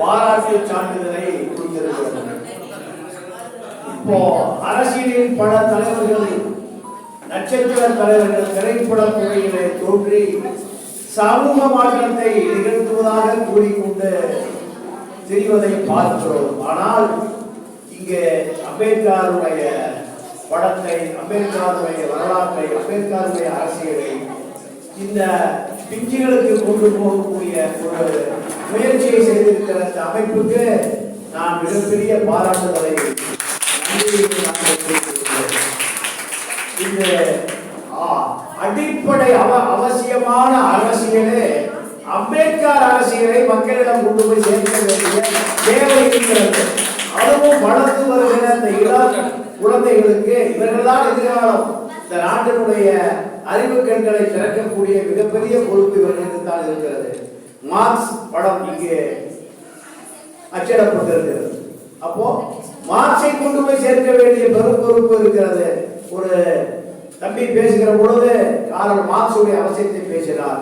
பாராட்டு சான்றிதழை கொடுத்திருக்கிறது. இப்போ அரசியலின் பல தலைவர்கள், நட்சத்திர தலைவர்கள் திரைப்பட துறையிலே தோன்றி சமூக மாற்றத்தை நிகழ்த்துவதாக கூறிக்கொண்டு தெரிவதை பார்க்கிறோம். ஆனால் இங்கே அம்பேத்கருடைய படத்தை, அம்பேத்கருடைய வரலாற்றை, அம்பேத்கருடைய அரசியலை இந்த பிஞ்சுகளுக்கு கொண்டு போகக்கூடிய ஒரு முயற்சியை செய்திருக்கிற இந்த அமைப்புக்கு நான் மிகப்பெரிய பாராட்டுதலை இந்த அடிப்படை அவசியமான அரசியலே அம்பேத்கர் அரசியலை மக்களிடம் கொண்டு போய் சேர்க்க வேண்டிய தேவை இருக்கிறது. அதுவும் வளர்ந்து வருகிற இந்த இளம் குழந்தைகளுக்கு இவர்கள்தான் எதிர்காலம். இந்த நாட்டினுடைய அறிவு கண்களை திறக்கக்கூடிய மிகப்பெரிய பொறுப்பு இவர்களுக்கு தான் இருக்கிறது. மார்க்ஸ் படம் இங்கே அச்சிடப்பட்டிருக்கிறது. அப்போ மார்க்ஸை கொண்டு போய் சேர்க்க வேண்டிய பெரும் பொறுப்பு இருக்கிறது. ஒரு தம்பி பேசுகிற பொழுது காரல் மார்க்ஸுடைய அவசியத்தை பேசினார்.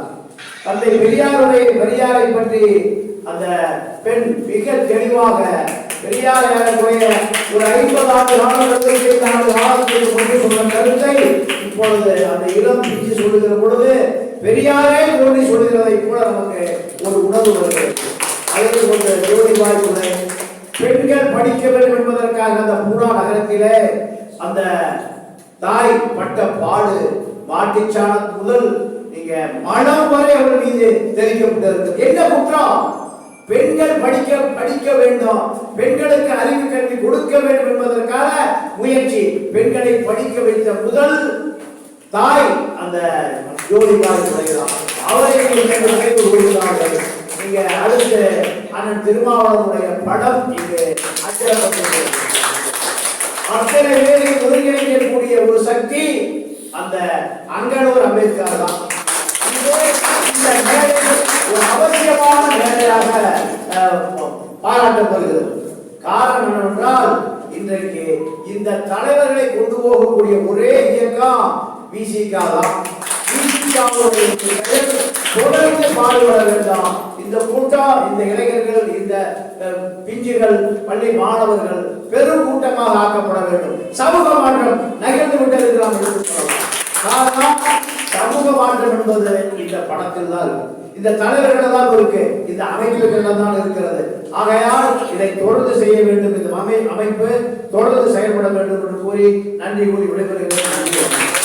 தந்தை பெரியாரை பற்றி அந்த பெண் மிக தெளிவாக பெரியார் ஏறக்குறைய ஒரு 50 ஆண்டு காலத்தில் சொன்ன கருத்தை இப்பொழுது அந்த இளம் பிச்சு சொல்லுகிற பொழுது பெரியாரே தோன்றி சொல்லுகிறதை கூட நமக்கு ஒரு உணர்வு வருகிறது. அதே போன்ற ஜோதிபாய் துணை பெண்கள் படிக்க வேண்டும் என்பதற்காக அந்த பூனா நகரத்திலே அந்த தாய் பட்ட பாடு மாட்டிச்சாணம் முதல் நீங்க மனம் வரை அவர்கள் மீது தெரிவிக்கப்பட்டிருக்கிறது. என்ன குற்றம்? பெண்கள் படிக்க வேண்டும், பெண்களுக்கு அறிவு கல்வி கொடுக்க வேண்டும் என்பதற்கான முயற்சி. பெண்களை படிக்க வைத்த முதல் தாய் அந்த ஜோதிபாய் துணைதான். அவரை கொடுக்கிறார்கள். நீங்க அடுத்து அண்ணன் திருமாவளவனுடைய படம் இங்கு அச்சிடப்பட்டிருக்கிறது. அத்தனை பேரை ஒருங்கிணைக்கக்கூடிய ஒரு சக்தி அந்த அங்கனூர் அம்பேத்கர் தான். ஒரு அவசியமான வேலையாக பாராட்டப்படுகிறது. காரணம் என்னவென்றால் இன்றைக்கு இந்த தலைவர்களை கொண்டு போகக்கூடிய ஒரே இயக்கம் விசிகா தான். தொடர்ந்து பாடுபட வேண்டாம். இந்த கூட்டம், இந்த இளைஞர்கள், இந்த பிஞ்சுகள், பள்ளி மாணவர்கள் பெரும் கூட்டமாக ஆக்கப்பட வேண்டும். சமூக மாற்றம் நகர்ந்து விட்டது. காரணம் சமூக மாற்றம் என்பது இந்த படத்தில் தான் இருக்கு, இந்த தலைவர்கள் தான் இருக்கு, இந்த அமைப்புகள் தான் இருக்கிறது. ஆகையால் இதை தொடர்ந்து செய்ய வேண்டும். இந்த அமைப்பு தொடர்ந்து செயல்பட வேண்டும் என்று கூறி நன்றி கூறி விடைபெறுகிறேன்.